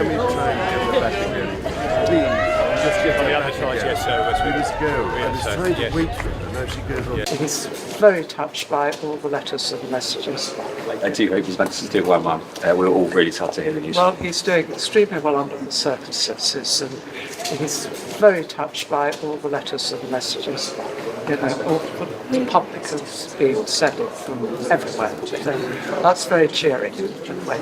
can we try and get Rebecca in? Please. Let's get the advertised, yes, so we must go. I was trying to wait for her. Now she goes on. Yeah. He's very touched by all the letters and messages. I do hope his messages do well, Mum. We're all really sad to hear the news. Well, he's doing extremely well under the circumstances, and he's very touched by all the letters and messages. You know, all the public has been sending from everywhere. So that's very cheering in a way.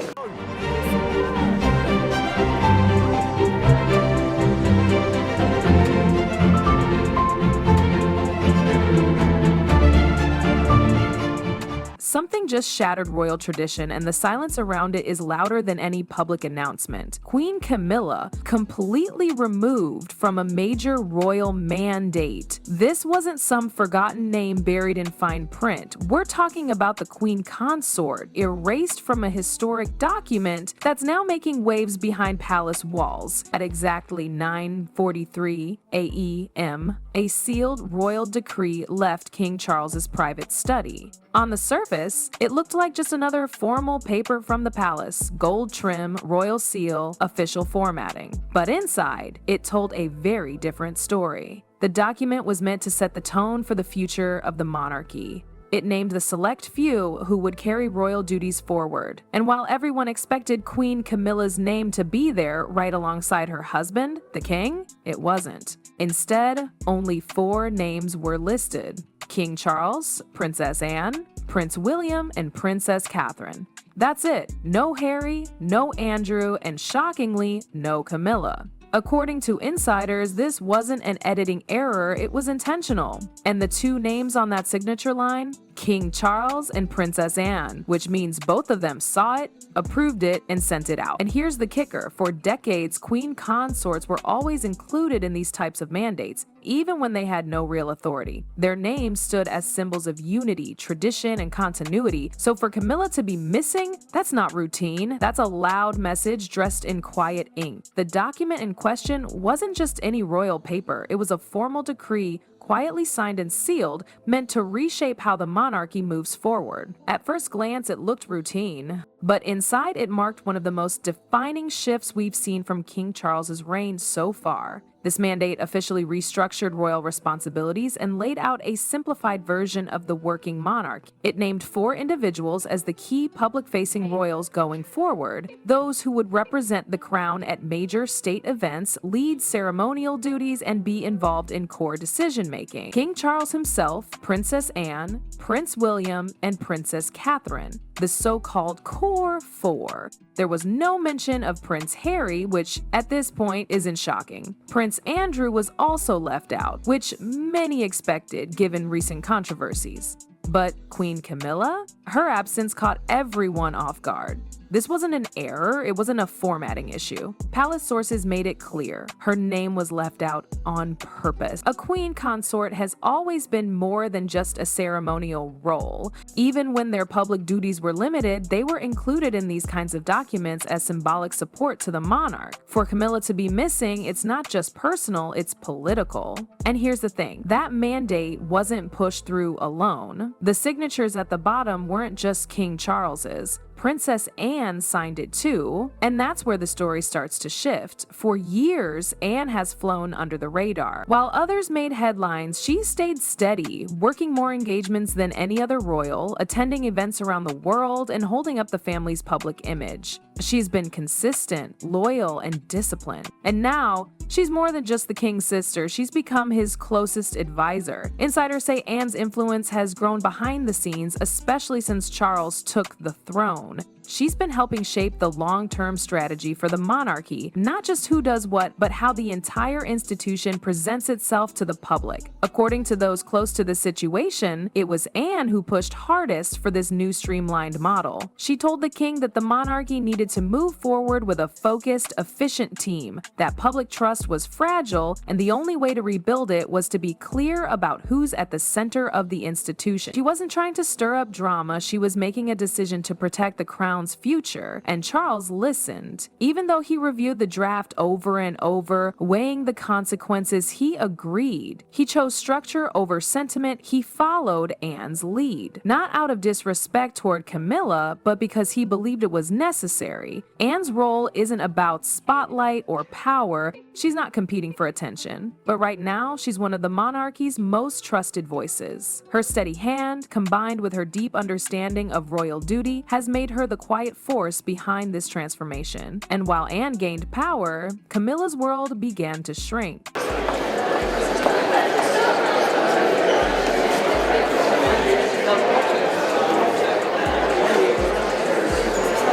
Something just shattered royal tradition, and the silence around it is louder than any public announcement. Queen Camilla completely removed from a major royal mandate. This wasn't some forgotten name buried in fine print. We're talking about the Queen Consort, erased from a historic document that's now making waves behind palace walls. At exactly 9:43 a.m., a sealed royal decree left King Charles's private study. On the surface, it looked like just another formal paper from the palace, gold trim, royal seal, official formatting. But inside, it told a very different story. The document was meant to set the tone for the future of the monarchy. It named the select few who would carry royal duties forward. And while everyone expected Queen Camilla's name to be there right alongside her husband, the king, it wasn't. Instead, only 4 names were listed: King Charles, Princess Anne, Prince William, and Princess Catherine. That's it. No Harry, no Andrew, and shockingly, no Camilla. According to insiders, this wasn't an editing error, it was intentional. And the 2 names on that signature line? King Charles and Princess Anne, which means both of them saw it, approved it, and sent it out. And here's the kicker. For decades, queen consorts were always included in these types of mandates, even when they had no real authority. Their names stood as symbols of unity, tradition, and continuity. So for Camilla to be missing, that's not routine. That's a loud message dressed in quiet ink. The document in question wasn't just any royal paper. It was a formal decree quietly signed and sealed, meant to reshape how the monarchy moves forward. At first glance, it looked routine, but inside it marked one of the most defining shifts we've seen from King Charles's reign so far. This mandate officially restructured royal responsibilities and laid out a simplified version of the working monarch. It named 4 individuals as the key public-facing royals going forward, those who would represent the crown at major state events, lead ceremonial duties, and be involved in core decision-making. King Charles himself, Princess Anne, Prince William, and Princess Catherine, the so-called Core 4. There was no mention of Prince Harry, which at this point isn't shocking. Prince Andrew was also left out, which many expected given recent controversies. But Queen Camilla? Her absence caught everyone off guard. This wasn't an error, it wasn't a formatting issue. Palace sources made it clear her name was left out on purpose. A queen consort has always been more than just a ceremonial role. Even when their public duties were limited, they were included in these kinds of documents as symbolic support to the monarch. For Camilla to be missing, it's not just personal, it's political. And here's the thing, that mandate wasn't pushed through alone. The signatures at the bottom weren't just King Charles's. Princess Anne signed it too, and that's where the story starts to shift. For years, Anne has flown under the radar. While others made headlines, she stayed steady, working more engagements than any other royal, attending events around the world, and holding up the family's public image. She's been consistent, loyal, and disciplined. And now, she's more than just the king's sister, she's become his closest advisor. Insiders say Anne's influence has grown behind the scenes, especially since Charles took the throne. She's been helping shape the long-term strategy for the monarchy, not just who does what, but how the entire institution presents itself to the public. According to those close to the situation, it was Anne who pushed hardest for this new streamlined model. She told the king that the monarchy needed to move forward with a focused, efficient team, that public trust was fragile, and the only way to rebuild it was to be clear about who's at the center of the institution. She wasn't trying to stir up drama, she was making a decision to protect the crown crown's future, and Charles listened. Even though he reviewed the draft over and over, weighing the consequences, he agreed. He chose structure over sentiment. He followed Anne's lead. Not out of disrespect toward Camilla, but because he believed it was necessary. Anne's role isn't about spotlight or power. She's not competing for attention. But right now, she's one of the monarchy's most trusted voices. Her steady hand, combined with her deep understanding of royal duty, has made her the quiet force behind this transformation. And while Anne gained power, Camilla's world began to shrink.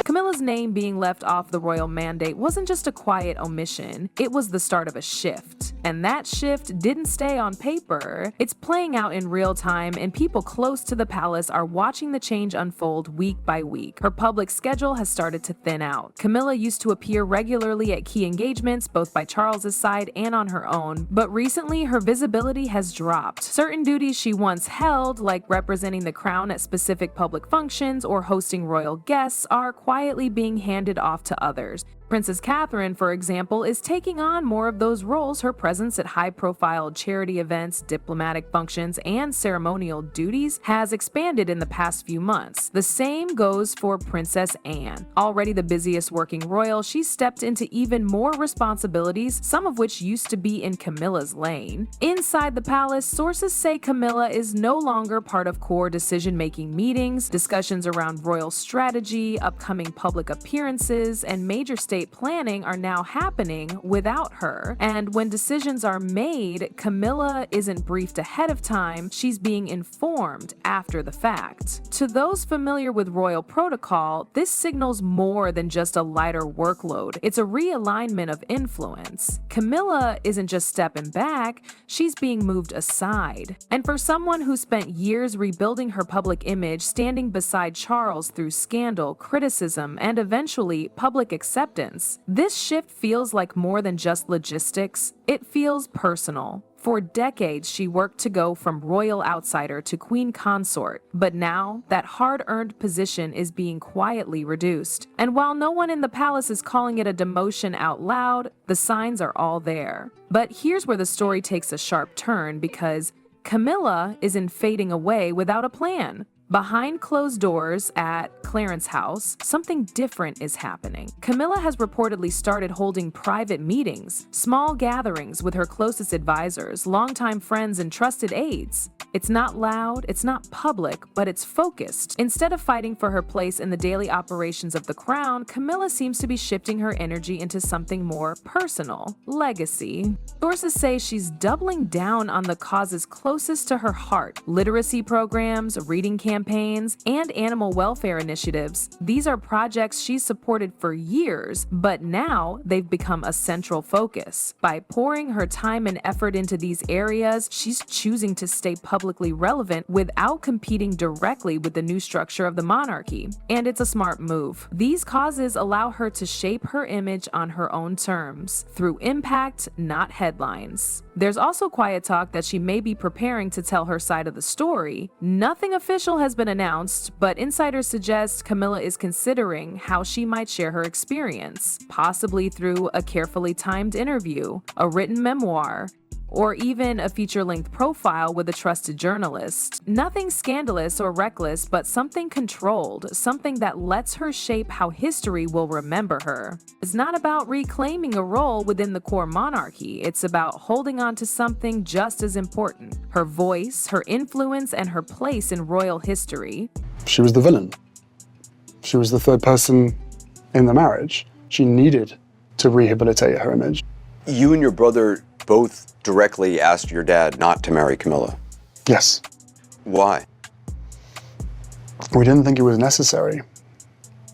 Camilla's name being left off the royal mandate wasn't just a quiet omission, it was the start of a shift. And that shift didn't stay on paper. It's playing out in real time, and people close to the palace are watching the change unfold week by week. Her public schedule has started to thin out. Camilla used to appear regularly at key engagements, both by Charles's side and on her own, but recently her visibility has dropped. Certain duties she once held, like representing the crown at specific public functions or hosting royal guests, are quietly being handed off to others. Princess Catherine, for example, is taking on more of those roles. Her presence at high-profile charity events, diplomatic functions, and ceremonial duties has expanded in the past few months. The same goes for Princess Anne. Already the busiest working royal, she's stepped into even more responsibilities, some of which used to be in Camilla's lane. Inside the palace, sources say Camilla is no longer part of core decision-making meetings. Discussions around royal strategy, upcoming public appearances, and major state planning are now happening without her. And when decisions are made, Camilla isn't briefed ahead of time, she's being informed after the fact. To those familiar with royal protocol, this signals more than just a lighter workload. It's a realignment of influence. Camilla isn't just stepping back, she's being moved aside. And for someone who spent years rebuilding her public image, standing beside Charles through scandal, criticism, and eventually public acceptance, this shift feels like more than just logistics. It feels personal. For decades, she worked to go from royal outsider to queen consort, but now that hard-earned position is being quietly reduced. And while no one in the palace is calling it a demotion out loud, the signs are all there. But here's where the story takes a sharp turn, because Camilla isn't fading away without a plan. Behind closed doors at Clarence House, something different is happening. Camilla has reportedly started holding private meetings, small gatherings with her closest advisors, longtime friends, and trusted aides. It's not loud, it's not public, but it's focused. Instead of fighting for her place in the daily operations of the crown, Camilla seems to be shifting her energy into something more personal: legacy. Sources say she's doubling down on the causes closest to her heart: literacy programs, reading campaigns, and animal welfare initiatives. These are projects she's supported for years, but now they've become a central focus. By pouring her time and effort into these areas, she's choosing to stay publicly relevant without competing directly with the new structure of the monarchy. And it's a smart move. These causes allow her to shape her image on her own terms, through impact, not headlines. There's also quiet talk that she may be preparing to tell her side of the story. Nothing official has been announced, but insiders suggest Camilla is considering how she might share her experience, possibly through a carefully timed interview, a written memoir, or even a feature-length profile with a trusted journalist. Nothing scandalous or reckless, but something controlled, something that lets her shape how history will remember her. It's not about reclaiming a role within the core monarchy, it's about holding on to something just as important: her voice, her influence, and her place in royal history. She was the villain. She was the third person in the marriage. She needed to rehabilitate her image. You and your brother both directly asked your dad not to marry Camilla. Yes. Why? We didn't think it was necessary.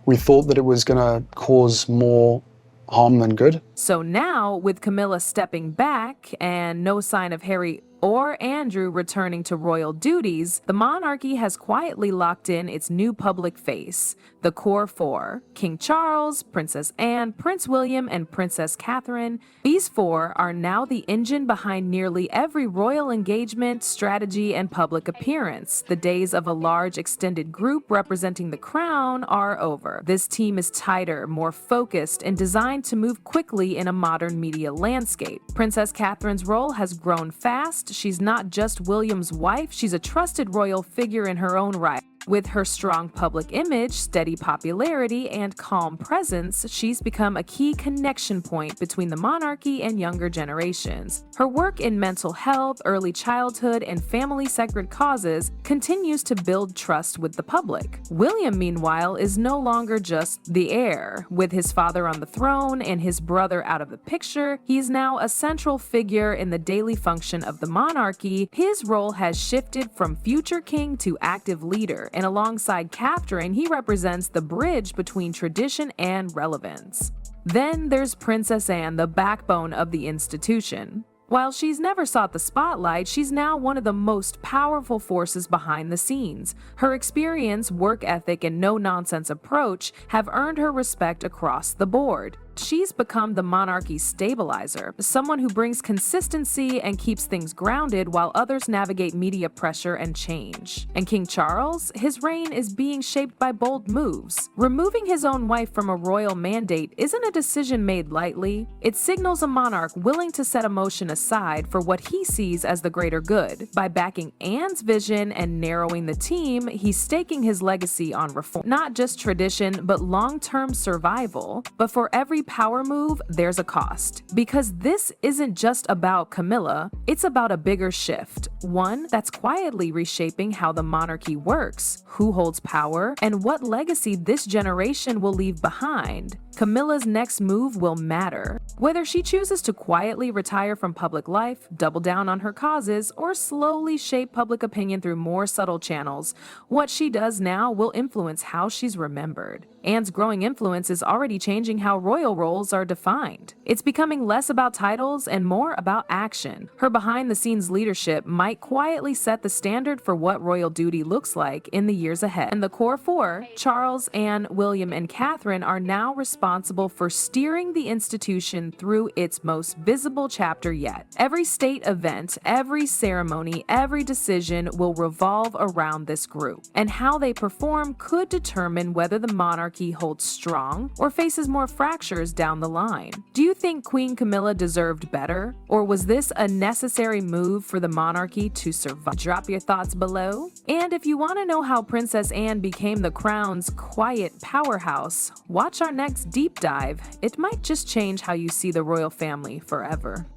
We thought that it was gonna cause more harm than good. So now, with Camilla stepping back and no sign of Harry or Andrew returning to royal duties, the monarchy has quietly locked in its new public face. The core four: King Charles, Princess Anne, Prince William, and Princess Catherine. These four are now the engine behind nearly every royal engagement, strategy, and public appearance. The days of a large extended group representing the crown are over. This team is tighter, more focused, and designed to move quickly in a modern media landscape. Princess Catherine's role has grown fast. She's not just William's wife, she's a trusted royal figure in her own right. With her strong public image, steady popularity, and calm presence, she's become a key connection point between the monarchy and younger generations. Her work in mental health, early childhood, and family-sacred causes continues to build trust with the public. William, meanwhile, is no longer just the heir. With his father on the throne and his brother out of the picture, he is now a central figure in the daily function of the monarchy. His role has shifted from future king to active leader, and alongside Catherine, he represents the bridge between tradition and relevance. Then there's Princess Anne, the backbone of the institution. While she's never sought the spotlight, she's now one of the most powerful forces behind the scenes. Her experience, work ethic, and no-nonsense approach have earned her respect across the board. She's become the monarchy's stabilizer, someone who brings consistency and keeps things grounded while others navigate media pressure and change. And King Charles, his reign is being shaped by bold moves. Removing his own wife from a royal mandate isn't a decision made lightly. It signals a monarch willing to set emotion aside for what he sees as the greater good. By backing Anne's vision and narrowing the team, he's staking his legacy on reform. Not just tradition, but long-term survival. But for every power move, there's a cost. Because this isn't just about Camilla, it's about a bigger shift. One that's quietly reshaping how the monarchy works, who holds power, and what legacy this generation will leave behind. Camilla's next move will matter. Whether she chooses to quietly retire from public life, double down on her causes, or slowly shape public opinion through more subtle channels, what she does now will influence how she's remembered. Anne's growing influence is already changing how royal roles are defined. It's becoming less about titles and more about action. Her behind-the-scenes leadership might quietly set the standard for what royal duty looks like in the years ahead. And the core four, Charles, Anne, William, and Catherine, are now responsible for steering the institution through its most visible chapter yet. Every state event, every ceremony, every decision will revolve around this group, and how they perform could determine whether the monarchy holds strong or faces more fractures down the line. Do you think Queen Camilla deserved better, or was this a necessary move for the monarchy to survive? Drop your thoughts below. And if you want to know how Princess Anne became the crown's quiet powerhouse, watch our next deep dive. It might just change how you see the royal family forever.